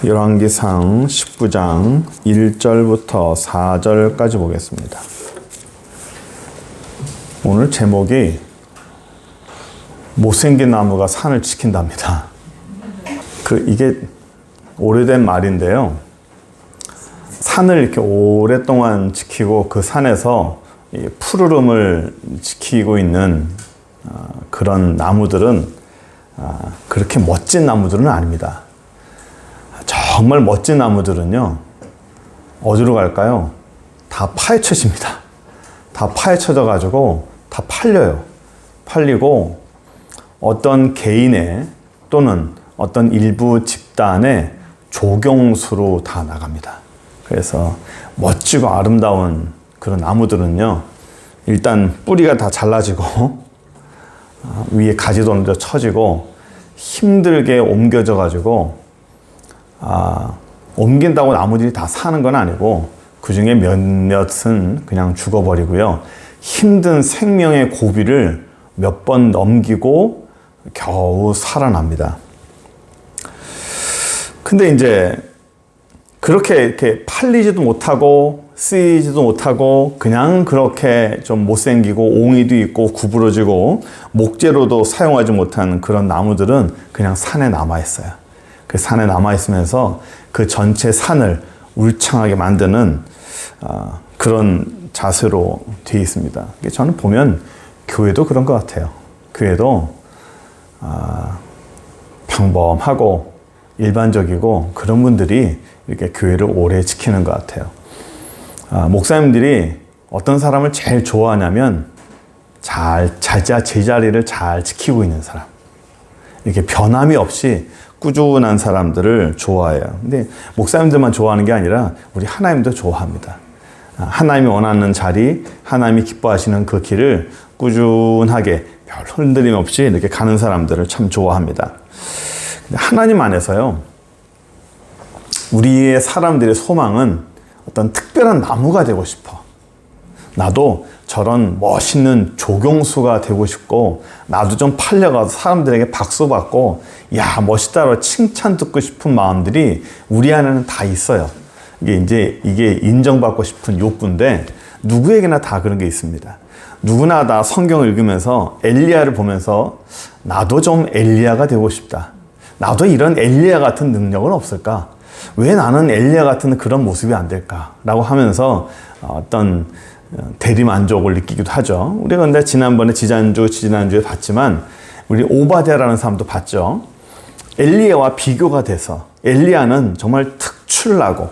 열왕기상 19장 1절부터 4절까지 보겠습니다. 오늘 제목이 못생긴 나무가 산을 지킨답니다. 이게 오래된 말인데요. 산을 이렇게 오랫동안 지키고 그 산에서 푸르름을 지키고 있는 그런 나무들은 그렇게 멋진 나무들은 아닙니다. 정말 멋진 나무들은요, 어디로 갈까요? 다 파헤쳐집니다. 다 파헤쳐져 가지고 다 팔려요. 팔리고 어떤 개인의 또는 어떤 일부 집단의 조경수로 다 나갑니다. 그래서 멋지고 아름다운 그런 나무들은요, 일단 뿌리가 다 잘라지고 위에 가지도 먼저 처지고 힘들게 옮겨져 가지고 옮긴다고 나무들이 다 사는 건 아니고 그 중에 몇몇은 그냥 죽어버리고요. 힘든 생명의 고비를 몇 번 넘기고 겨우 살아납니다. 근데 이제 그렇게 이렇게 팔리지도 못하고 쓰이지도 못하고 그냥 그렇게 좀 못생기고 옹이도 있고 구부러지고 목재로도 사용하지 못한 그런 나무들은 그냥 산에 남아있어요. 그 산에 남아있으면서 그 전체 산을 울창하게 만드는 그런 자세로 되어 있습니다. 저는 보면 교회도 그런 것 같아요. 교회도 평범하고 일반적이고 그런 분들이 이렇게 교회를 오래 지키는 것 같아요. 목사님들이 어떤 사람을 제일 좋아하냐면 제자리를 잘 지키고 있는 사람. 이렇게 변함이 없이 꾸준한 사람들을 좋아해요. 근데 목사님들만 좋아하는 게 아니라 우리 하나님도 좋아합니다. 하나님이 원하는 자리, 하나님이 기뻐하시는 그 길을 꾸준하게 별 흔들림 없이 이렇게 가는 사람들을 참 좋아합니다. 근데 하나님 안에서요, 우리의 사람들의 소망은 어떤 특별한 나무가 되고 싶어. 나도 저런 멋있는 조경수가 되고 싶고, 나도 좀 팔려가서 사람들에게 박수 받고, 야, 멋있다고 칭찬 듣고 싶은 마음들이 우리 안에는 다 있어요. 이게 인정받고 싶은 욕구인데, 누구에게나 다 그런 게 있습니다. 누구나 다 성경을 읽으면서 엘리야를 보면서 나도 좀 엘리야가 되고 싶다. 나도 이런 엘리야 같은 능력은 없을까? 왜 나는 엘리야 같은 그런 모습이 안 될까? 라고 하면서 어떤 대리만족을 느끼기도 하죠. 우리가 근데 지난번에 지난주에 봤지만 우리 오바댜라는 사람도 봤죠. 엘리야와 비교가 돼서 엘리야는 정말 특출나고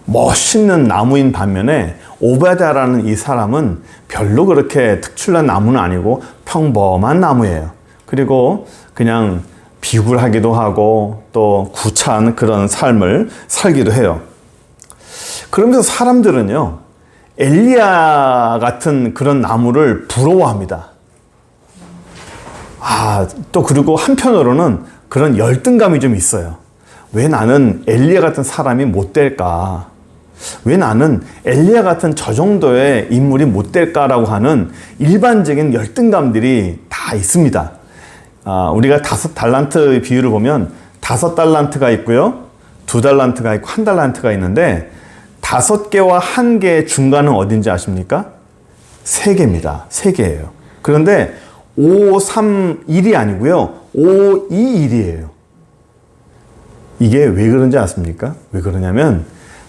멋있는 나무인 반면에 오바댜라는 이 사람은 별로 그렇게 특출난 나무는 아니고 평범한 나무예요. 그리고 그냥 비굴하기도 하고 또 구차한 그런 삶을 살기도 해요. 그러면서 사람들은요, 엘리야 같은 그런 나무를 부러워합니다. 또 그리고 한편으로는 그런 열등감이 좀 있어요. 왜 나는 엘리야 같은 사람이 못 될까? 왜 나는 엘리야 같은 저 정도의 인물이 못 될까라고 하는 일반적인 열등감들이 다 있습니다. 우리가 5달란트 비율을 보면 5달란트가 있고요, 2달란트가 있고 1달란트가 있는데 5개와 1개의 중간은 어딘지 아십니까? 3개입니다. 3개예요. 그런데 5, 3, 1이 아니고요, 5, 2, 1이에요. 이게 왜 그런지 아십니까? 왜 그러냐면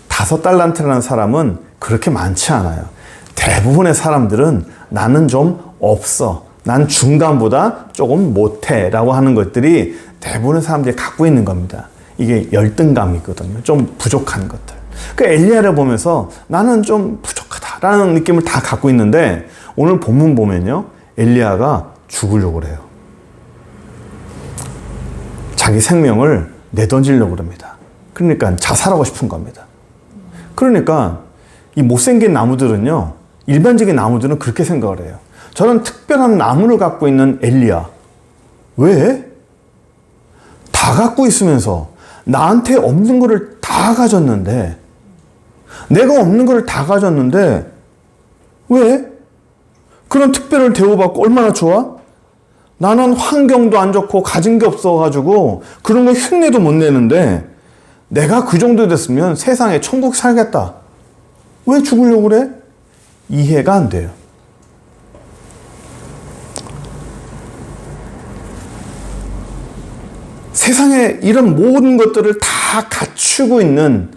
5달란트라는 사람은 그렇게 많지 않아요. 대부분의 사람들은 나는 좀 없어, 난 중간보다 조금 못해 라고 하는 것들이 대부분의 사람들이 갖고 있는 겁니다. 이게 열등감이거든요. 좀 부족한 것들. 그 엘리야를 보면서 나는 좀 부족하다라는 느낌을 다 갖고 있는데, 오늘 본문 보면요, 엘리야가 죽으려고 그래요. 자기 생명을 내던지려고 합니다. 그러니까 자살하고 싶은 겁니다. 그러니까 이 못생긴 나무들은요, 일반적인 나무들은 그렇게 생각을 해요. 저는 특별한 나무를 갖고 있는 엘리야, 왜? 다 갖고 있으면서 나한테 없는 거를 다 가졌는데, 내가 없는 거를 다 가졌는데 왜? 그런 특별을 대우받고 얼마나 좋아? 나는 환경도 안 좋고 가진 게 없어가지고 그런 거 흉내도 못 내는데 내가 그 정도 됐으면 세상에 천국 살겠다. 왜 죽으려고 그래? 이해가 안 돼요. 세상에 이런 모든 것들을 다 갖추고 있는,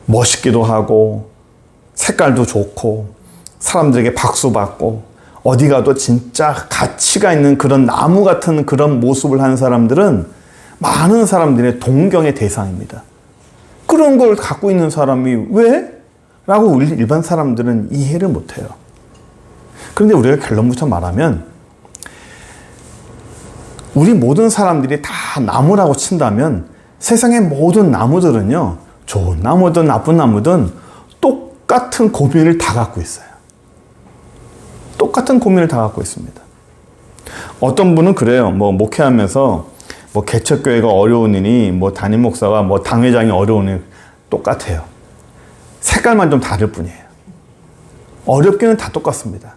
멋있기도 하고 색깔도 좋고 사람들에게 박수받고 어디 가도 진짜 가치가 있는 그런 나무 같은 그런 모습을 하는 사람들은 많은 사람들의 동경의 대상입니다. 그런 걸 갖고 있는 사람이 왜? 라고 일반 사람들은 이해를 못해요. 그런데 우리가 결론부터 말하면 우리 모든 사람들이 다 나무라고 친다면 세상의 모든 나무들은요, 좋은 나무든 나쁜 나무든 똑같은 고민을 다 갖고 있어요. 똑같은 고민을 다 갖고 있습니다. 어떤 분은 그래요. 목회하면서 개척교회가 어려우니 담임 목사가 당회장이 어려우니 똑같아요. 색깔만 좀 다를 뿐이에요. 어렵기는 다 똑같습니다.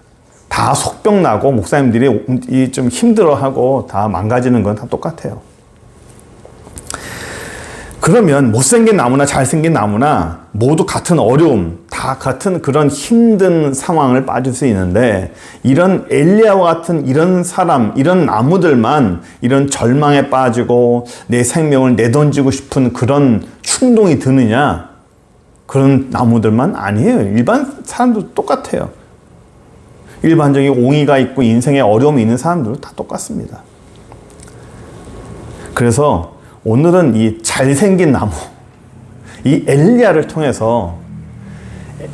다 속병 나고 목사님들이 좀 힘들어하고 다 망가지는 건 다 똑같아요. 그러면 못생긴 나무나 잘생긴 나무나 모두 같은 어려움, 다 같은 그런 힘든 상황을 빠질 수 있는데, 이런 엘리야와 같은 이런 사람, 이런 나무들만 이런 절망에 빠지고 내 생명을 내던지고 싶은 그런 충동이 드느냐? 그런 나무들만 아니에요. 일반 사람도 똑같아요. 일반적인 옹의가 있고 인생에 어려움이 있는 사람들도 다 똑같습니다. 그래서 오늘은 이 잘생긴 나무, 이 엘리야를 통해서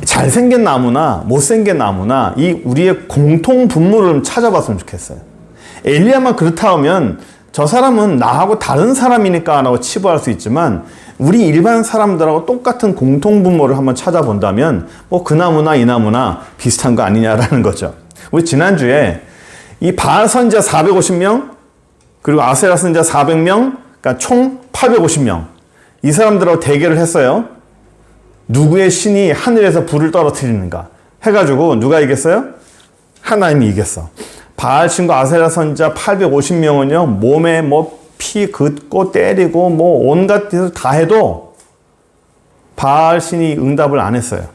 잘생긴 나무나 못생긴 나무나 이 우리의 공통 분모를 좀 찾아봤으면 좋겠어요. 엘리야만 그렇다 하면 저 사람은 나하고 다른 사람이니까 라고 치부할 수 있지만, 우리 일반 사람들하고 똑같은 공통 분모를 한번 찾아본다면 그 나무나 이 나무나 비슷한 거 아니냐라는 거죠. 우리 지난주에 이 바알 선지자 450명 그리고 아세라 선지자 400명, 그러니까 총 850명, 이 사람들하고 대결을 했어요. 누구의 신이 하늘에서 불을 떨어뜨리는가 해가지고 누가 이겼어요? 하나님이 이겼어. 바알 신과 아세라 선지자 850명은요 몸에 피 긋고 때리고 온갖 짓을 다 해도 바알 신이 응답을 안 했어요.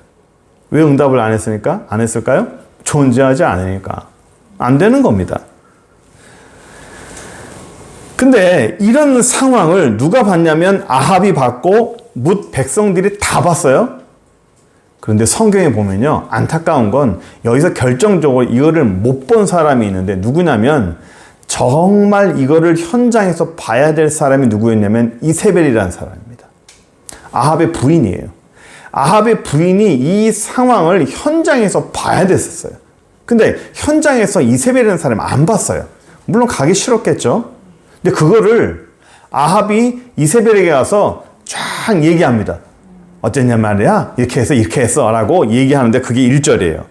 왜 응답을 안 했을까요? 존재하지 않으니까. 안 되는 겁니다. 근데 이런 상황을 누가 봤냐면 아합이 봤고 뭇 백성들이 다 봤어요. 그런데 성경에 보면요, 안타까운 건 여기서 결정적으로 이거를 못 본 사람이 있는데 누구냐면, 정말 이거를 현장에서 봐야 될 사람이 누구였냐면 이세벨이라는 사람입니다. 아합의 부인이에요. 아합의 부인이 이 상황을 현장에서 봐야 됐었어요. 근데 현장에서 이세벨이라는 사람이 안 봤어요. 물론 가기 싫었겠죠. 근데 그거를 아합이 이세벨에게 가서 쫙 얘기합니다. 어쨌냐 말이야? 이렇게 했어 라고 얘기하는데 그게 1절이에요.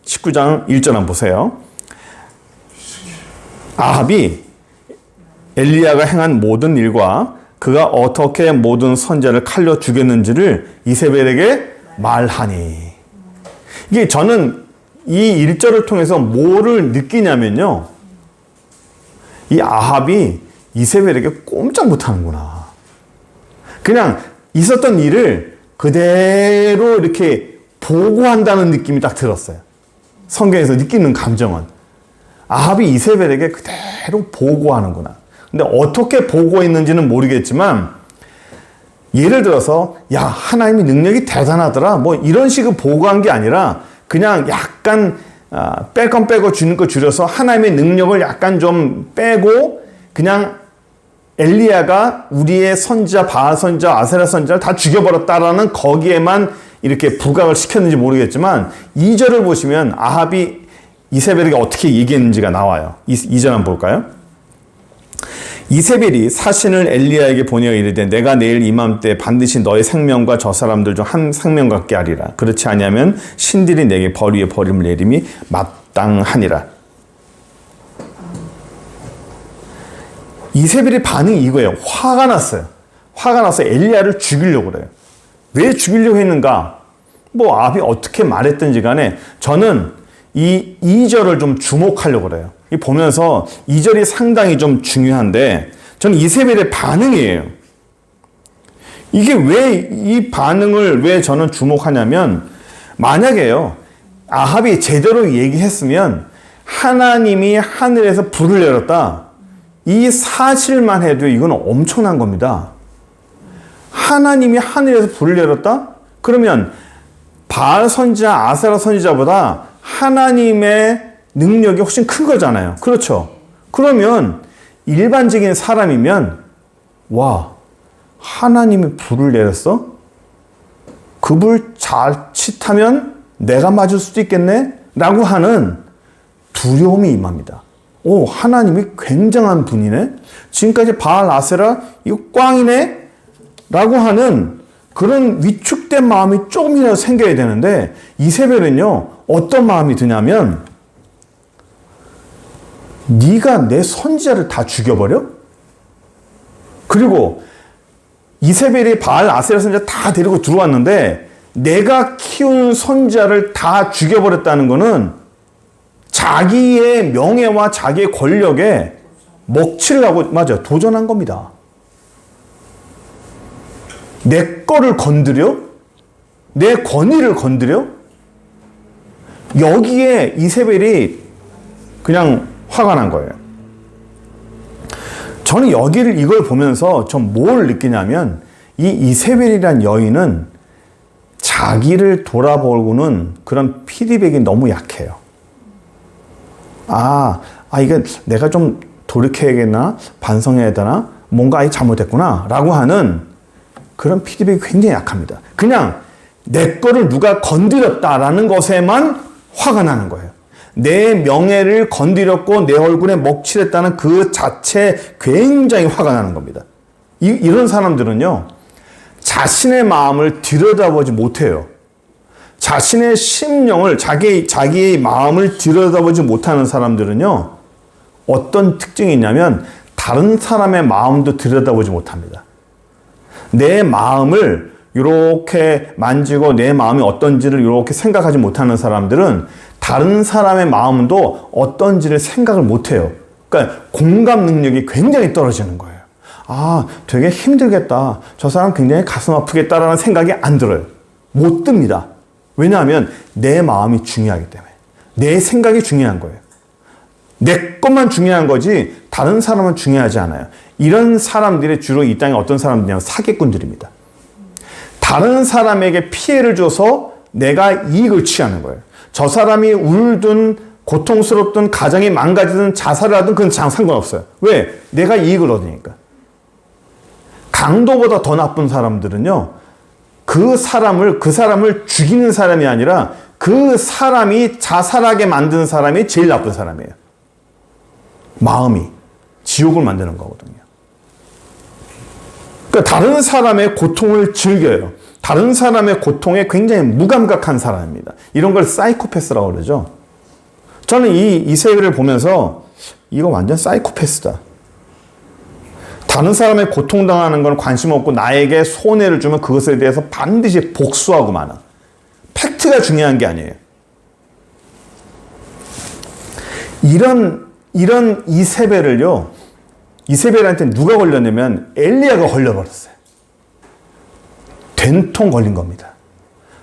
19장 1절 한번 보세요. 아합이 엘리야가 행한 모든 일과 그가 어떻게 모든 선지자를 칼로 죽였는지를 이세벨에게 말하니. 이게 저는 이 1절을 통해서 뭐를 느끼냐면요, 이 아합이 이세벨에게 꼼짝 못하는구나. 그냥 있었던 일을 그대로 이렇게 보고한다는 느낌이 딱 들었어요. 성경에서 느끼는 감정은 아합이 이세벨에게 그대로 보고하는구나. 근데 어떻게 보고했는지는 모르겠지만, 예를 들어서 야, 하나님의 능력이 대단하더라 이런 식으로 보고한 게 아니라 그냥 약간 뺄 건 빼고 주는 거 줄여서 하나님의 능력을 약간 좀 빼고 그냥 엘리야가 우리의 선지자, 바알 선지자, 아세라 선지자를 다 죽여버렸다라는 거기에만 이렇게 부각을 시켰는지 모르겠지만, 2절을 보시면 아합이 이세벨에게 어떻게 얘기했는지가 나와요. 2절 한번 볼까요? 이세벨이 사신을 엘리야에게 보내어 이르되 내가 내일 이맘때 반드시 너의 생명과 저 사람들 중 한 생명 같게 하리라. 그렇지 아니하면 신들이 내게 벌 위에 벌임을 내림이 마땅하니라. 이세벨의 반응이 이거예요. 화가 났어요. 화가 나서 엘리야를 죽이려고 그래요. 왜 죽이려고 했는가? 아합이 어떻게 말했든지 간에 저는 이 2절을 좀 주목하려고 그래요. 보면서 2절이 상당히 좀 중요한데, 저는 이세벨의 반응이에요. 이게 왜 이 반응을 왜 저는 주목하냐면, 만약에요, 아합이 제대로 얘기했으면 하나님이 하늘에서 불을 내렸다. 이 사실만 해도 이건 엄청난 겁니다. 하나님이 하늘에서 불을 내렸다? 그러면 바알 선지자, 아세라 선지자보다 하나님의 능력이 훨씬 큰 거잖아요. 그렇죠? 그러면 일반적인 사람이면, 와, 하나님이 불을 내렸어? 그 불 자칫하면 내가 맞을 수도 있겠네? 라고 하는 두려움이 임합니다. 오, 하나님이 굉장한 분이네? 지금까지 바알, 아세라, 이거 꽝이네? 라고 하는 그런 위축된 마음이 조금이라도 생겨야 되는데, 이세벨은요, 어떤 마음이 드냐면, 네가 내 선지자를 다 죽여버려? 그리고 이세벨이 바알, 아세라 선지자 다 데리고 들어왔는데 내가 키운 선지자를 다 죽여버렸다는 것은 자기의 명예와 자기의 권력에 먹칠을 하고, 맞아, 도전한 겁니다. 내 거를 건드려? 내 권위를 건드려? 여기에 이세벨이 그냥 화가 난 거예요. 저는 이걸 보면서 전 뭘 느끼냐면, 이 이세벨이란 여인은 자기를 돌아보고는 그런 피드백이 너무 약해요. 이게 내가 좀 돌이켜야겠나? 반성해야 되나? 뭔가 잘못했구나? 라고 하는 그런 피드백이 굉장히 약합니다. 그냥 내 거를 누가 건드렸다라는 것에만 화가 나는 거예요. 내 명예를 건드렸고 내 얼굴에 먹칠했다는 그 자체에 굉장히 화가 나는 겁니다. 이런 사람들은요, 자신의 마음을 들여다보지 못해요. 자신의 심령을, 자기의 마음을 들여다보지 못하는 사람들은요, 어떤 특징이 있냐면 다른 사람의 마음도 들여다보지 못합니다. 내 마음을 이렇게 만지고 내 마음이 어떤지를 이렇게 생각하지 못하는 사람들은 다른 사람의 마음도 어떤지를 생각을 못해요. 그러니까 공감 능력이 굉장히 떨어지는 거예요. 되게 힘들겠다. 저 사람 굉장히 가슴 아프겠다라는 생각이 안 들어요. 못 듭니다. 왜냐하면 내 마음이 중요하기 때문에. 내 생각이 중요한 거예요. 내 것만 중요한 거지 다른 사람은 중요하지 않아요. 이런 사람들이 주로 이 땅에 어떤 사람들이냐면 사기꾼들입니다. 다른 사람에게 피해를 줘서 내가 이익을 취하는 거예요. 저 사람이 울든 고통스럽든 가정이 망가지든 자살을 하든 그건 상관없어요. 왜? 내가 이익을 얻으니까. 강도보다 더 나쁜 사람들은요, 그 사람을 죽이는 사람이 아니라 그 사람이 자살하게 만든 사람이 제일 나쁜 사람이에요. 마음이 지옥을 만드는 거거든요. 그러니까 다른 사람의 고통을 즐겨요. 다른 사람의 고통에 굉장히 무감각한 사람입니다. 이런 걸 사이코패스라고 그러죠. 저는 이 이세벨을 보면서 이거 완전 사이코패스다. 다른 사람의 고통당하는 건 관심 없고 나에게 손해를 주면 그것에 대해서 반드시 복수하고 마는. 팩트가 중요한 게 아니에요. 이런 이세벨을요, 이세벨한테 누가 걸렸냐면 엘리야가 걸려버렸어요. 된통 걸린 겁니다.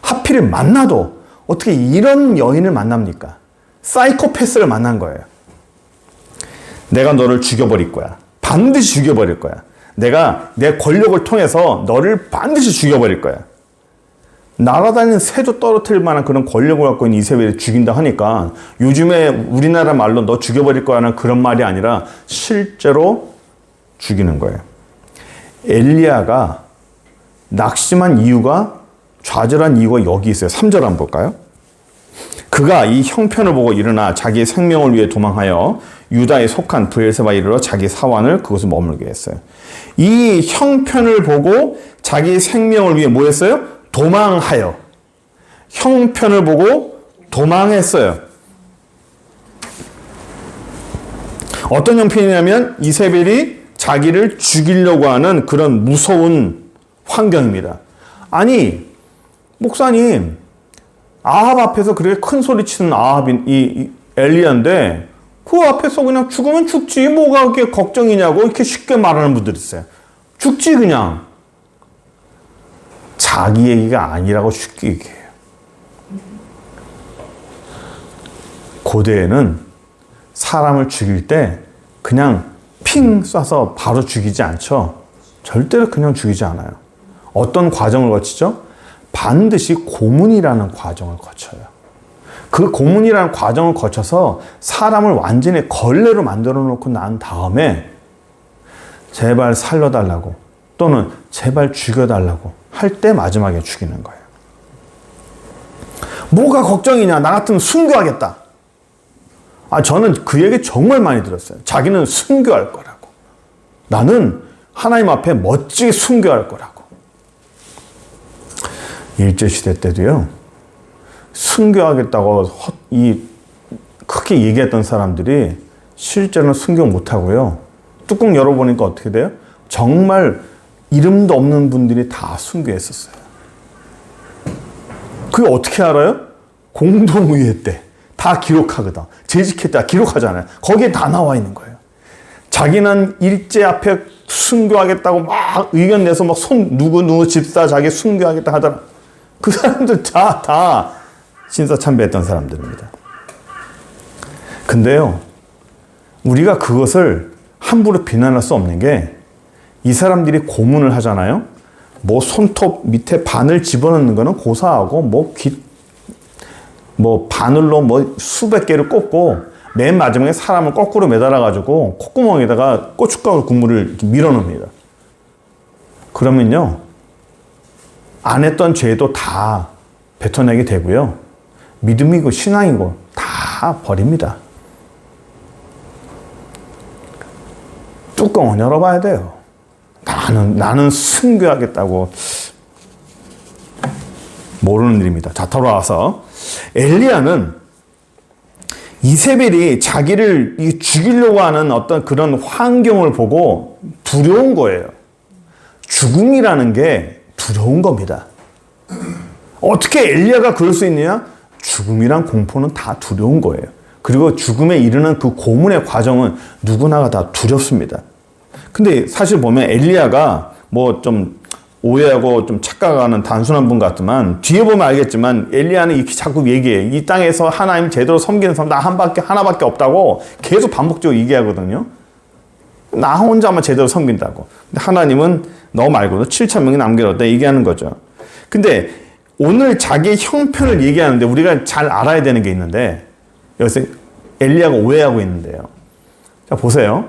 하필 만나도 어떻게 이런 여인을 만납니까? 사이코패스를 만난 거예요. 내가 너를 죽여버릴 거야. 반드시 죽여버릴 거야. 내가 내 권력을 통해서 너를 반드시 죽여버릴 거야. 날아다니는 새도 떨어뜨릴 만한 그런 권력을 갖고 있는 이세벨을 죽인다 하니까 요즘에 우리나라 말로 너 죽여버릴 거야는 그런 말이 아니라 실제로 죽이는 거예요. 엘리야가 낙심한 이유가, 좌절한 이유가 여기 있어요. 3절 한번 볼까요? 그가 이 형편을 보고 일어나 자기의 생명을 위해 도망하여 유다에 속한 브엘세바에 이르러 자기 사환을 그곳에 머물게 했어요. 이 형편을 보고 자기 생명을 위해 뭐 했어요? 도망하여. 형편을 보고 도망했어요. 어떤 형편이냐면 이세벨이 자기를 죽이려고 하는 그런 무서운 환경입니다. 아니, 목사님, 아합 앞에서 그렇게 큰 소리 치는 이 엘리야인데 그 앞에서 그냥 죽으면 죽지 뭐가 그렇게 걱정이냐고 이렇게 쉽게 말하는 분들이 있어요. 죽지 그냥. 자기 얘기가 아니라고 쉽게 얘기해요. 고대에는 사람을 죽일 때 그냥 핑 쏴서 바로 죽이지 않죠. 절대로 그냥 죽이지 않아요. 어떤 과정을 거치죠? 반드시 고문이라는 과정을 거쳐요. 그 고문이라는 과정을 거쳐서 사람을 완전히 걸레로 만들어 놓고 난 다음에 제발 살려달라고 또는 제발 죽여달라고 할 때 마지막에 죽이는 거예요. 뭐가 걱정이냐? 나 같으면 순교하겠다. 저는 그 얘기 정말 많이 들었어요. 자기는 순교할 거라고. 나는 하나님 앞에 멋지게 순교할 거라고. 일제시대 때도요, 순교하겠다고 크게 얘기했던 사람들이 실제로는 순교 못하고요. 뚜껑 열어보니까 어떻게 돼요? 정말 이름도 없는 분들이 다 순교했었어요. 그게 어떻게 알아요? 공동의회 때 다 기록하거든. 재직회 때 기록하잖아요. 거기에 다 나와 있는 거예요. 자기는 일제 앞에 순교하겠다고 막 의견 내서 막 누구 집사 자기 순교하겠다 하더라. 그 사람들 다 신사참배했던 사람들입니다. 근데요, 우리가 그것을 함부로 비난할 수 없는 게, 이 사람들이 고문을 하잖아요. 뭐 손톱 밑에 바늘 집어넣는 거는 고사하고, 바늘로 수백 개를 꽂고, 맨 마지막에 사람을 거꾸로 매달아가지고 콧구멍에다가 고춧가루 국물을 이렇게 밀어넣습니다. 그러면요, 안 했던 죄도 다 뱉어내게 되고요. 믿음이고 신앙이고 다 버립니다. 뚜껑은 열어봐야 돼요. 나는 순교하겠다고 모르는 일입니다. 자, 돌아와서 엘리야는 이세벨이 자기를 죽이려고 하는 어떤 그런 환경을 보고 두려운 거예요. 죽음이라는 게 두려운 겁니다. 어떻게 엘리야가 그럴 수 있느냐? 죽음이란 공포는 다 두려운 거예요. 그리고 죽음에 이르는 그 고문의 과정은 누구나가 다 두렵습니다. 근데 사실 보면 엘리야가 좀 오해하고 좀 착각하는 단순한 분 같지만, 뒤에 보면 알겠지만 엘리야는 이렇게 자꾸 얘기해. 이 땅에서 하나님 제대로 섬기는 사람 나 하나밖에 없다고 계속 반복적으로 얘기하거든요. 나 혼자만 제대로 섬긴다고. 근데 하나님은 너 말고도 7천 명이 남겨뒀다 얘기하는 거죠. 근데 오늘 자기의 형편을 얘기하는데 우리가 잘 알아야 되는 게 있는데, 여기서 엘리야가 오해하고 있는데요. 자, 보세요.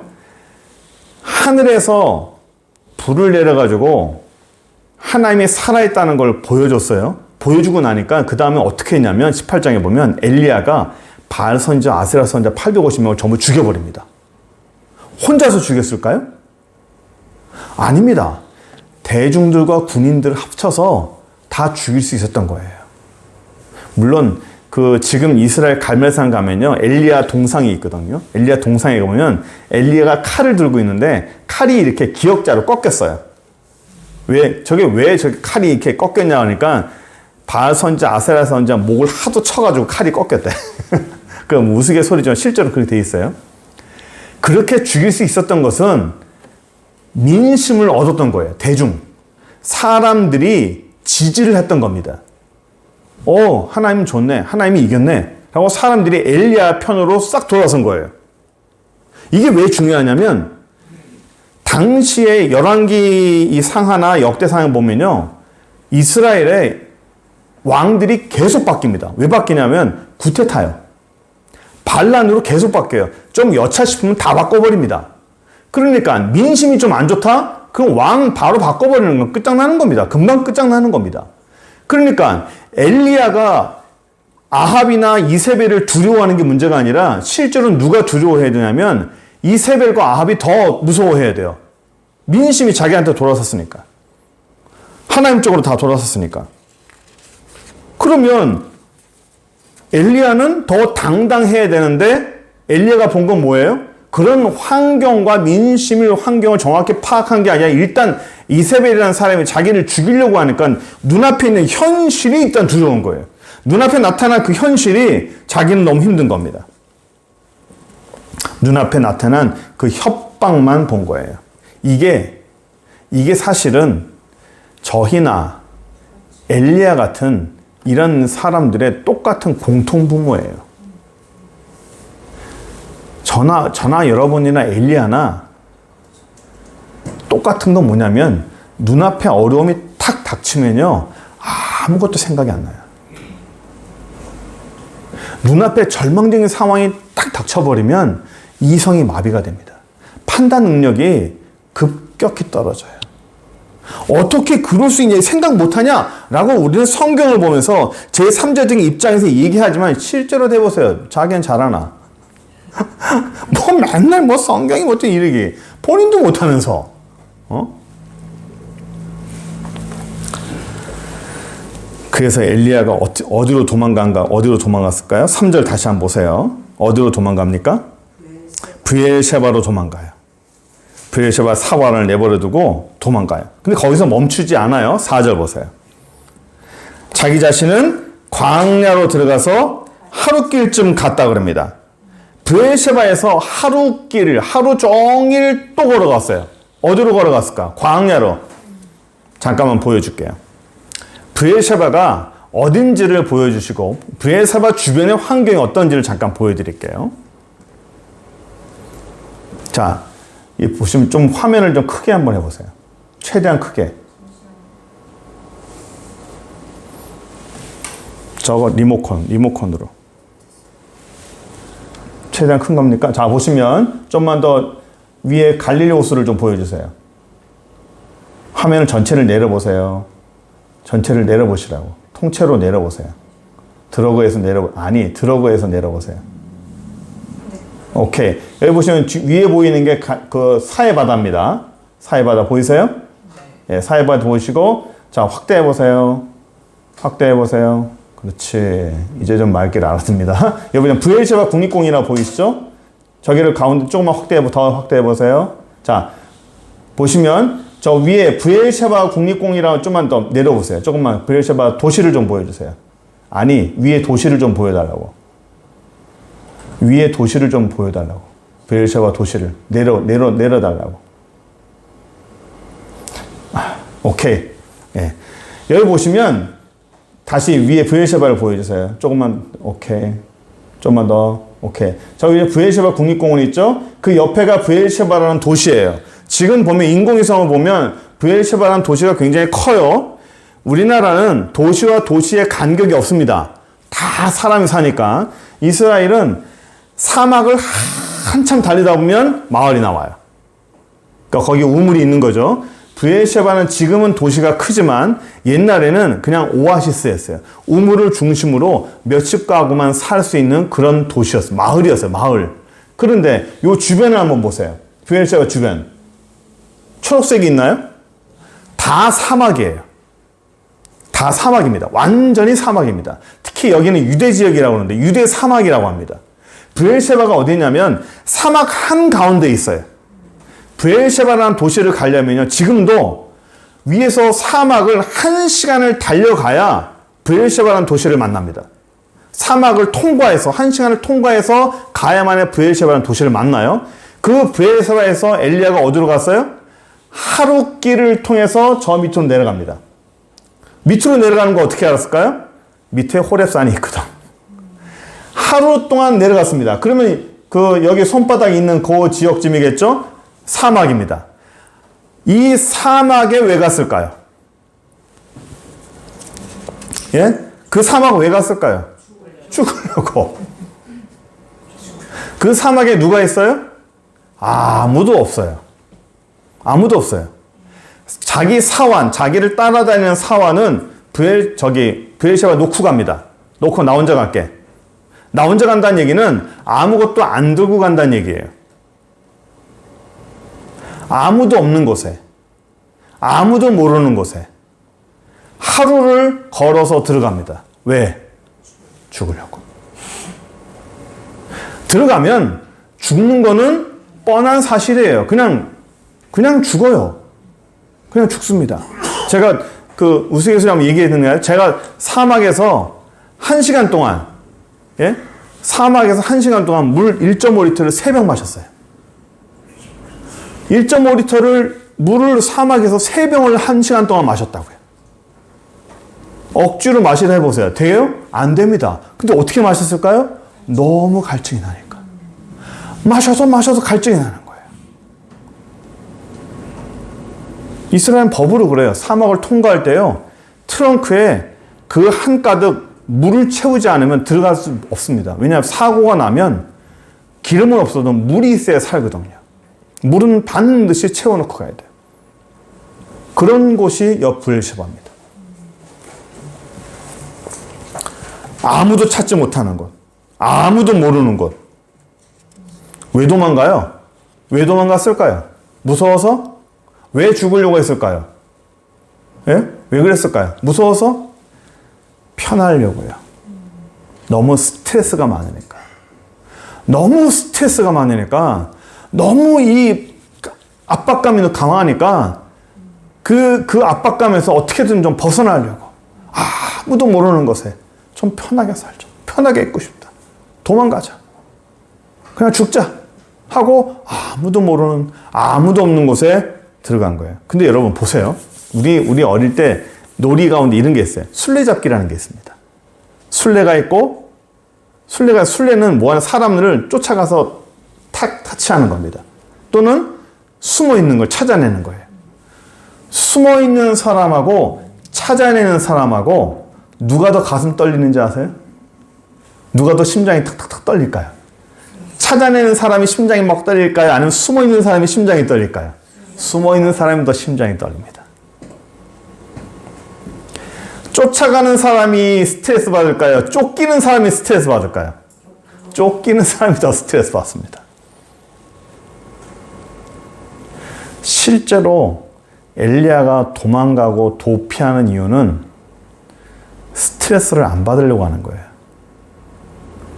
하늘에서 불을 내려가지고 하나님이 살아있다는 걸 보여줬어요. 보여주고 나니까 그 다음에 어떻게 했냐면 18장에 보면 엘리야가 바알 선지자, 아세라 선지자 850명을 전부 죽여버립니다. 혼자서 죽였을까요? 아닙니다. 대중들과 군인들을 합쳐서 다 죽일 수 있었던 거예요. 물론 지금 이스라엘 갈멜산 가면요, 엘리야 동상이 있거든요. 엘리야 동상에 보면 엘리야가 칼을 들고 있는데 칼이 이렇게 기역자로 꺾였어요. 왜 저게 칼이 이렇게 꺾였냐 하니까 바알 선지자, 아세라 선지자 목을 하도 쳐가지고 칼이 꺾였대. 그 우스갯소리지만 실제로 그렇게 돼 있어요. 그렇게 죽일 수 있었던 것은 민심을 얻었던 거예요. 대중. 사람들이 지지를 했던 겁니다. 하나님 좋네. 하나님이 이겼네. 하고 사람들이 엘리야 편으로 싹 돌아선 거예요. 이게 왜 중요하냐면, 당시에 열왕기 이 상하나 역대상에 보면요, 이스라엘의 왕들이 계속 바뀝니다. 왜 바뀌냐면 구테타요. 반란으로 계속 바뀌어요. 좀 여차 싶으면 다 바꿔버립니다. 그러니까 민심이 좀 안 좋다? 그럼 왕 바로 바꿔버리는 건 끝장나는 겁니다. 금방 끝장나는 겁니다. 그러니까 엘리야가 아합이나 이세벨을 두려워하는 게 문제가 아니라, 실제로 누가 두려워해야 되냐면 이세벨과 아합이 더 무서워해야 돼요. 민심이 자기한테 돌아섰으니까. 하나님 쪽으로 다 돌아섰으니까. 그러면 엘리야는 더 당당해야 되는데, 엘리야가 본 건 뭐예요? 그런 환경과 환경을 정확히 파악한 게 아니라, 일단 이세벨이라는 사람이 자기를 죽이려고 하니까 눈앞에 있는 현실이 일단 두려운 거예요. 눈앞에 나타난 그 현실이 자기는 너무 힘든 겁니다. 눈앞에 나타난 그 협박만 본 거예요. 이게 사실은 저희나 엘리야 같은 이런 사람들의 똑같은 공통부모예요. 저나 여러분이나 엘리야나 똑같은 건 뭐냐면 눈앞에 어려움이 탁 닥치면요 아무것도 생각이 안 나요. 눈앞에 절망적인 상황이 딱 닥쳐버리면 이성이 마비가 됩니다. 판단 능력이 급격히 떨어져요. 어떻게 그럴 수 있냐 생각 못하냐 라고 우리는 성경을 보면서 제3자적인 입장에서 얘기하지만 실제로 해보세요. 자기는 잘하나? 뭐 맨날 뭐 성경이 뭐 어떻게 이러기 본인도 못하면서 그래서 엘리야가 어디로 도망갔을까요? 3절 다시 한번 보세요. 어디로 도망갑니까? 브엘셰바로 도망가요. 브엘셰바 사환을 내버려두고 도망가요. 근데 거기서 멈추지 않아요. 4절 보세요. 자기 자신은 광야로 들어가서 하루길쯤 갔다 그럽니다. 브엘셰바에서 하루 종일 또 걸어갔어요. 어디로 걸어갔을까? 광야로. 잠깐만 보여줄게요. 브엘셰바가 어딘지를 보여주시고 브엘셰바 주변의 환경이 어떤지를 잠깐 보여드릴게요. 자, 보시면 좀 화면을 좀 크게 한번 해보세요. 최대한 크게. 저거 리모컨으로. 최대한 큰 겁니까? 자, 보시면 좀만 더 위에 갈릴리 호수를 좀 보여주세요. 화면을 전체를 내려보세요. 전체를 내려보시라고. 통째로 내려보세요. 드러그에서 내려보세요. 오케이. 여기 보시면 위에 보이는 게 그 사해 바다입니다. 사해 바다 보이세요? 네, 사해 바다 보이시고, 자, 확대해 보세요. 그렇지. 이제 좀 말귀를 알았습니다. 여기 보면 브엘셰바 국립공원이라고 보이시죠? 저기를 가운데 조금만 더 확대해 보세요. 자, 보시면 저 위에 브엘셰바 국립공원이라고 좀만 더 내려보세요. 조금만 브엘셰바 도시를 좀 보여주세요. 아니, 위에 도시를 좀 보여달라고. 브엘셰바 도시를 내려달라고. 오케이. 예. 여기 보시면 다시 위에 브엘셰바를 보여주세요. 조금만, 오케이. 좀만 더, 오케이. 저 위에 브엘셰바 국립공원 있죠? 그 옆에가 브엘셰바라는 도시예요. 지금 보면 인공위성을 보면 브엘셰바라는 도시가 굉장히 커요. 우리나라는 도시와 도시의 간격이 없습니다. 다 사람이 사니까. 이스라엘은 사막을 한참 달리다 보면 마을이 나와요. 그러니까 거기 우물이 있는 거죠. 브엘셰바는 지금은 도시가 크지만 옛날에는 그냥 오아시스였어요. 우물을 중심으로 몇십 가구만 살 수 있는 그런 도시였어요. 마을이었어요. 마을. 그런데 요 주변을 한번 보세요. 브엘셰바 주변. 초록색이 있나요? 다 사막이에요. 다 사막입니다. 완전히 사막입니다. 특히 여기는 유대 지역이라고 하는데 유대 사막이라고 합니다. 브엘셰바가 어디냐면 사막 한가운데 있어요. 브엘셰바라는 도시를 가려면요. 지금도 위에서 사막을 1시간을 달려가야 브엘셰바라는 도시를 만납니다. 사막을 통과해서 1시간을 통과해서 가야만에 브엘셰바라는 도시를 만나요. 그 브엘셰바에서 엘리야가 어디로 갔어요? 하루길을 통해서 저 밑으로 내려갑니다. 밑으로 내려가는 거 어떻게 알았을까요? 밑에 호렙산이 있거든. 하루 동안 내려갔습니다. 그러면 여기 손바닥에 있는 그 지역쯤이겠죠? 사막입니다. 이 사막에 왜 갔을까요? 예? 그 사막 왜 갔을까요? 죽으려고. 그 사막에 누가 있어요? 아무도 없어요. 자기 사환, 자기를 따라다니는 사환은 브엘셰바 놓고 갑니다. 놓고 나 혼자 갈게. 나 혼자 간다는 얘기는 아무것도 안 들고 간다는 얘기예요. 아무도 없는 곳에, 아무도 모르는 곳에 하루를 걸어서 들어갑니다. 왜? 죽으려고. 들어가면 죽는 거는 뻔한 사실이에요. 그냥 죽어요. 그냥 죽습니다. 제가 우스갯소리 한번 얘기했는데, 제가 사막에서 1시간 동안, 예? 사막에서 1시간 동안 물 1.5리터를 3병 마셨어요. 1.5리터를 물을 사막에서 3병을 1시간 동안 마셨다고요. 억지로 마시라 해보세요. 돼요? 안 됩니다. 근데 어떻게 마셨을까요? 너무 갈증이 나니까. 마셔서 갈증이 나는 거예요. 이스라엘은 법으로 그래요. 사막을 통과할 때요, 트렁크에 그 한가득 물을 채우지 않으면 들어갈 수 없습니다. 왜냐하면 사고가 나면 기름은 없어도 물이 있어야 살거든요. 물은 반드시 채워놓고 가야 돼요. 그런 곳이 브엘셰바입니다. 아무도 찾지 못하는 곳, 아무도 모르는 곳. 왜 도망가요? 왜 도망갔을까요? 무서워서? 왜 죽으려고 했을까요? 예? 왜 그랬을까요? 무서워서? 편하려고요. 너무 스트레스가 많으니까. 너무 스트레스가 많으니까, 너무 이 압박감이 강하니까 그 압박감에서 어떻게든 좀 벗어나려고, 아무도 모르는 곳에 좀 편하게 살자. 편하게 있고 싶다. 도망가자. 그냥 죽자. 하고 아무도 모르는, 아무도 없는 곳에 들어간 거예요. 근데 여러분 보세요. 우리 어릴 때 놀이 가운데 이런 게 있어요. 술래잡기라는 게 있습니다. 술래가 있고, 술래는 뭐하는 사람들을 쫓아가서 타치하는 겁니다. 또는 숨어 있는 걸 찾아내는 거예요. 숨어 있는 사람하고 찾아내는 사람하고 누가 더 가슴 떨리는지 아세요? 누가 더 심장이 탁탁탁 떨릴까요? 찾아내는 사람이 심장이 막 떨릴까요? 아니면 숨어 있는 사람이 심장이 떨릴까요? 숨어 있는 사람이 더 심장이 떨립니다. 쫓아가는 사람이 스트레스 받을까요? 쫓기는 사람이 스트레스 받을까요? 쫓기는 사람이 더 스트레스 받습니다. 실제로 엘리야가 도망가고 도피하는 이유는 스트레스를 안 받으려고 하는 거예요.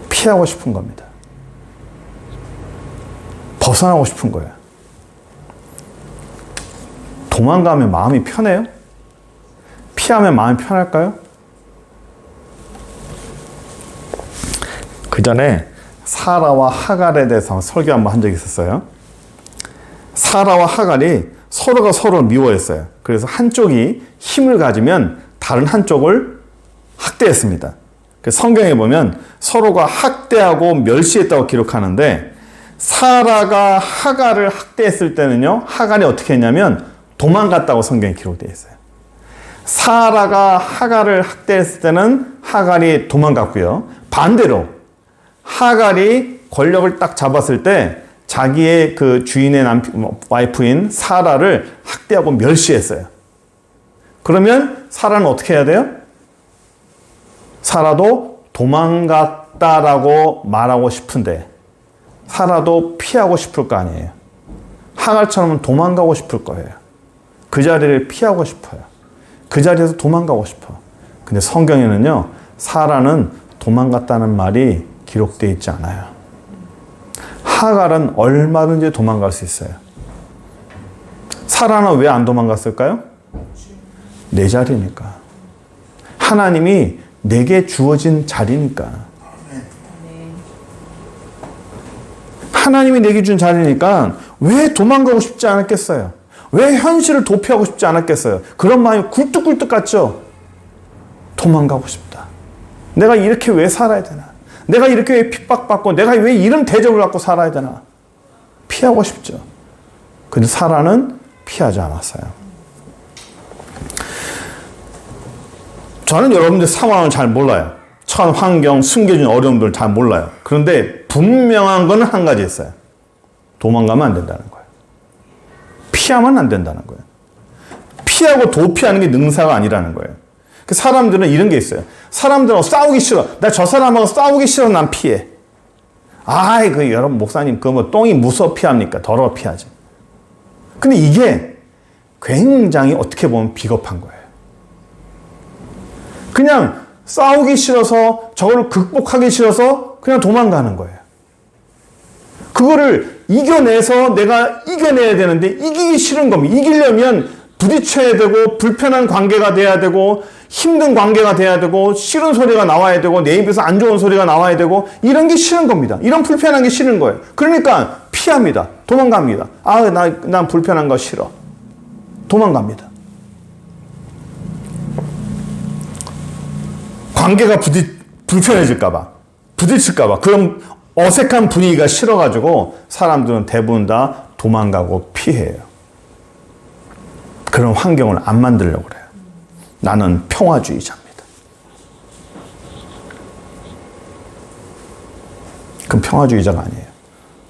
피하고 싶은 겁니다. 벗어나고 싶은 거예요. 도망가면 마음이 편해요? 피하면 마음이 편할까요? 그 전에 사라와 하갈에 대해서 설교 한번 한 적이 있었어요. 사라와 하갈이 서로가 서로를 미워했어요. 그래서 한쪽이 힘을 가지면 다른 한쪽을 학대했습니다. 성경에 보면 서로가 학대하고 멸시했다고 기록하는데, 사라가 하갈을 학대했을 때는요, 하갈이 어떻게 했냐면 도망갔다고 성경에 기록되어 있어요. 사라가 하갈을 학대했을 때는 하갈이 도망갔고요. 반대로 하갈이 권력을 딱 잡았을 때 자기의 그 주인의 와이프인 사라를 학대하고 멸시했어요. 그러면 사라는 어떻게 해야 돼요? 사라도 도망갔다라고 말하고 싶은데 사라도 피하고 싶을 거 아니에요. 하갈처럼 도망가고 싶을 거예요. 그 자리를 피하고 싶어요. 그 자리에서 도망가고 싶어. 근데 성경에는요, 사라는 도망갔다는 말이 기록되어 있지 않아요. 하갈은 얼마든지 도망갈 수 있어요. 사라는 왜 안 도망갔을까요? 내 자리니까. 하나님이 내게 주어진 자리니까. 하나님이 내게 준 자리니까 왜 도망가고 싶지 않았겠어요? 왜 현실을 도피하고 싶지 않았겠어요? 그런 마음이 굴뚝굴뚝 같죠? 도망가고 싶다. 내가 이렇게 왜 살아야 되나? 내가 이렇게 왜 핍박받고, 내가 왜 이런 대접을 받고 살아야 되나? 피하고 싶죠. 근데 사라는 피하지 않았어요. 저는 여러분들 상황을 잘 몰라요. 처한 환경, 숨겨진 어려움들을 잘 몰라요. 그런데 분명한 건 한 가지 있어요. 도망가면 안 된다는 거예요. 피하면 안 된다는 거예요. 피하고 도피하는 게 능사가 아니라는 거예요. 사람들은 이런 게 있어요. 사람들하고 싸우기 싫어. 나 저 사람하고 싸우기 싫어. 난 피해. 여러분 목사님, 똥이 무서워 피합니까? 더러워 피하지. 근데 이게 굉장히 어떻게 보면 비겁한 거예요. 그냥 싸우기 싫어서, 저거를 극복하기 싫어서 그냥 도망가는 거예요. 그거를 이겨내서 내가 이겨내야 되는데 이기기 싫은 겁니다. 이기려면 부딪혀야 되고, 불편한 관계가 돼야 되고, 힘든 관계가 돼야 되고, 싫은 소리가 나와야 되고, 내 입에서 안 좋은 소리가 나와야 되고, 이런 게 싫은 겁니다. 이런 불편한 게 싫은 거예요. 그러니까 피합니다. 도망갑니다. 난 불편한 거 싫어. 도망갑니다. 관계가 불편해질까봐, 부딪힐까봐, 그런 어색한 분위기가 싫어가지고 사람들은 대부분 다 도망가고 피해요. 그런 환경을 안 만들려고 그래요. 나는 평화주의자입니다. 그럼 평화주의자가 아니에요.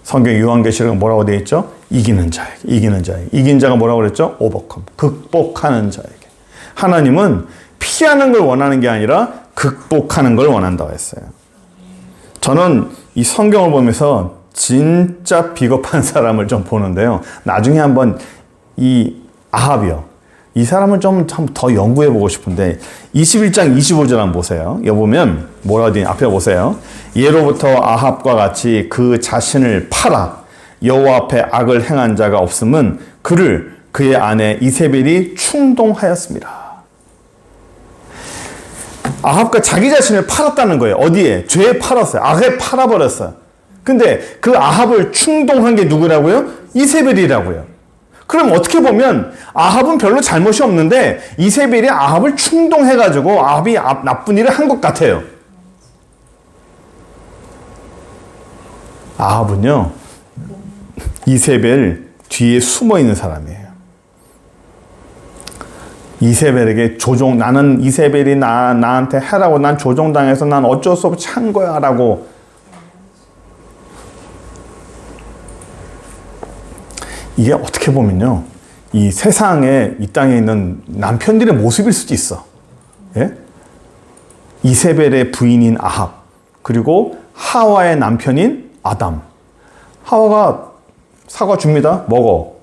성경 요한계시록은 뭐라고 되어 있죠? 이기는 자에게, 이기는 자에게. 이긴 자가 뭐라고 그랬죠? 오버컴, 극복하는 자에게. 하나님은 피하는 걸 원하는 게 아니라 극복하는 걸 원한다고 했어요. 저는 이 성경을 보면서 진짜 비겁한 사람을 좀 보는데요. 나중에 한번 이 아합이요. 이 사람을 좀 더 연구해 보고 싶은데 21장 25절 한번 보세요. 여기 보면 뭐라고 되냐? 앞에 보세요. 예로부터 아합과 같이 그 자신을 팔아 여호와 앞에 악을 행한 자가 없음은 그를 그의 아내 이세벨이 충동하였습니다. 아합과 자기 자신을 팔았다는 거예요. 어디에? 죄에 팔았어요. 악에 팔아버렸어요. 근데 그 아합을 충동한 게 누구라고요? 이세벨이라고요. 그럼 어떻게 보면 아합은 별로 잘못이 없는데 이세벨이 아합을 충동해가지고 아합이 나쁜 일을 한 것 같아요. 아합은요, 이세벨 뒤에 숨어 있는 사람이에요. 이세벨에게 나는 이세벨이 나한테 해라고 난 조종당해서 난 어쩔 수 없이 한 거야 라고. 이게 어떻게 보면요, 이 세상에, 이 땅에 있는 남편들의 모습일 수도 있어. 예? 이세벨의 부인인 아합, 그리고 하와의 남편인 아담. 하와가 사과 줍니다. 먹어.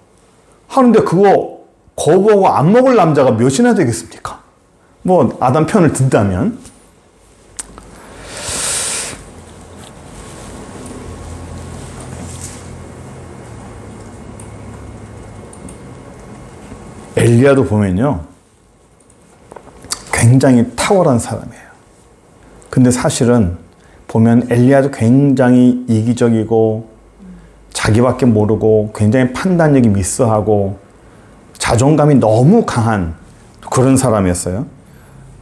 하는데 그거 거부하고 안 먹을 남자가 몇이나 되겠습니까? 뭐 아담 편을 든다면. 엘리야도 보면요, 굉장히 탁월한 사람이에요. 근데 사실은 보면 엘리야도 굉장히 이기적이고 자기밖에 모르고 굉장히 판단력이 미스하고 자존감이 너무 강한 그런 사람이었어요.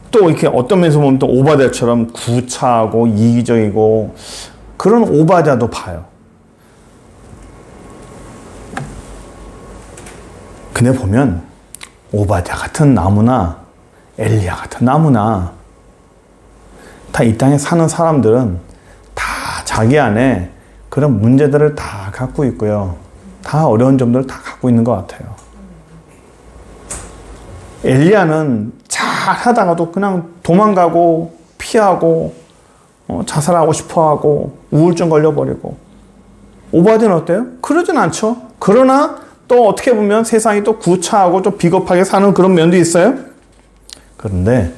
또 이렇게 어떤 면에서 보면 또 오바댜처럼 구차하고 이기적이고 그런 오바댜도 봐요. 근데 보면 오바댜 같은 나무나 엘리야 같은 나무나 다 이 땅에 사는 사람들은 다 자기 안에 그런 문제들을 다 갖고 있고요. 다 어려운 점들을 다 갖고 있는 것 같아요. 엘리야는 잘 하다가도 그냥 도망가고 피하고 자살하고 싶어하고 우울증 걸려버리고. 오바댜는 어때요? 그러진 않죠. 그러나 또 어떻게 보면 세상이 또 구차하고 좀 비겁하게 사는 그런 면도 있어요. 그런데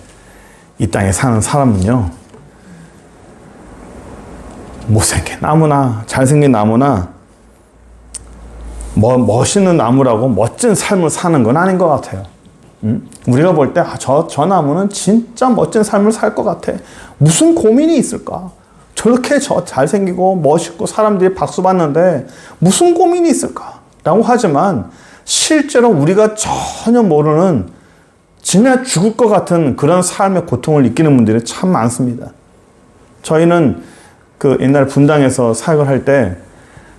이 땅에 사는 사람은요, 못생긴 나무나 잘생긴 나무나 멋있는 나무라고 멋진 삶을 사는 건 아닌 것 같아요. 우리가 볼 때 저 나무는 진짜 멋진 삶을 살 것 같아. 무슨 고민이 있을까? 저렇게 잘생기고 멋있고 사람들이 박수 받는데 무슨 고민이 있을까? 라고 하지만 실제로 우리가 전혀 모르는 지나 죽을 것 같은 그런 삶의 고통을 느끼는 분들이 참 많습니다. 저희는 그 옛날 분당에서 사역을 할 때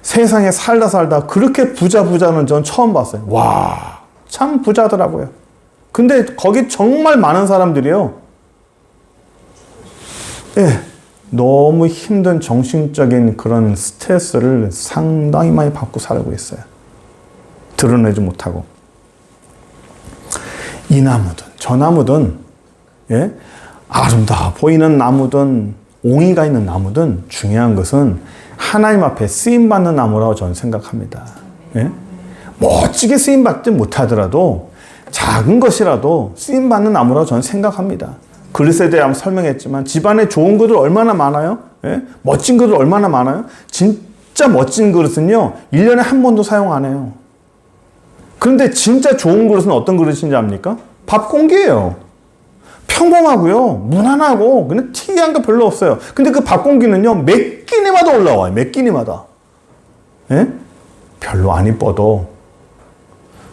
세상에 살다 그렇게 부자는 전 처음 봤어요. 와, 참 부자더라고요. 근데 거기 정말 많은 사람들이요, 예, 너무 힘든 정신적인 그런 스트레스를 상당히 많이 받고 살고 있어요. 드러내지 못하고. 이 나무든 저 나무든, 예? 아름다워 보이는 나무든 옹이가 있는 나무든 중요한 것은 하나님 앞에 쓰임받는 나무라고 저는 생각합니다. 예? 멋지게 쓰임받지 못하더라도 작은 것이라도 쓰임받는 나무라고 저는 생각합니다. 그릇에 대해 한번 설명했지만 집안에 좋은 그릇 얼마나 많아요? 예? 멋진 그릇 얼마나 많아요? 진짜 멋진 그릇은요, 1년에 한 번도 사용 안 해요. 그런데 진짜 좋은 그릇은 어떤 그릇인지 압니까? 밥 공기예요. 평범하고요, 무난하고 그냥 특이한 거 별로 없어요. 근데 그 밥 공기는요, 몇 끼니마다 올라와요. 몇 끼니마다. 예? 별로 안 이뻐도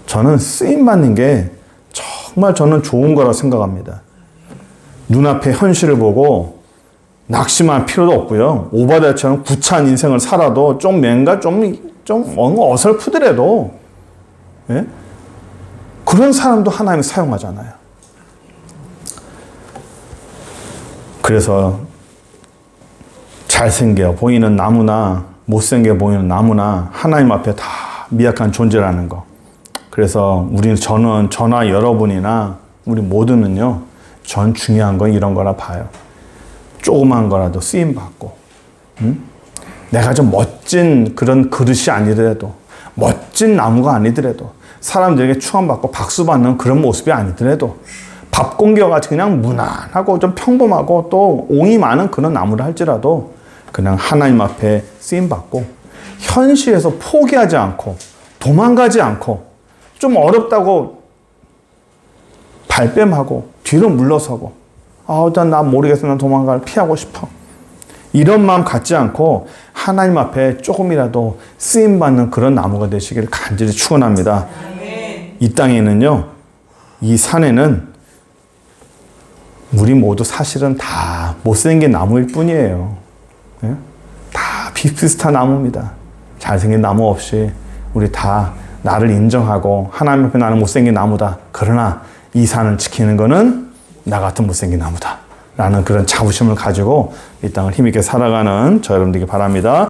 저는 쓰임받는 게 정말 저는 좋은 거라고 생각합니다. 눈앞의 현실을 보고 낙심할 필요도 없고요. 오바댜처럼 구차한 인생을 살아도 좀 뭔가 좀 어설프더라도, 예? 그런 사람도 하나님이 사용하잖아요. 그래서 잘생겨 보이는 나무나 못생겨 보이는 나무나 하나님 앞에 다 미약한 존재라는 거. 그래서 저나 여러분이나 우리 모두는요, 전 중요한 건 이런 거라 봐요. 조그만 거라도 쓰임받고, 내가 좀 멋진 그런 그릇이 아니더라도, 멋진 나무가 아니더라도, 사람들에게 추앙받고 박수받는 그런 모습이 아니더라도, 밥 공기와같이 그냥 무난하고 좀 평범하고 또 옹이 많은 그런 나무를 할지라도 그냥 하나님 앞에 쓰임받고 현실에서 포기하지 않고 도망가지 않고 좀 어렵다고 발뺌하고 뒤로 물러서고 일단 나 모르겠어, 난 피하고 싶어, 이런 마음 갖지 않고 하나님 앞에 조금이라도 쓰임받는 그런 나무가 되시기를 간절히 축원합니다. 이 땅에는요, 이 산에는 우리 모두 사실은 다 못생긴 나무일 뿐이에요. 예? 다 비슷비슷한 나무입니다. 잘생긴 나무 없이 우리 다 나를 인정하고 하나님 앞에 나는 못생긴 나무다. 그러나 이 산을 지키는 거는 나 같은 못생긴 나무다. 라는 그런 자부심을 가지고 이 땅을 힘있게 살아가는 저 여러분들에게 바랍니다.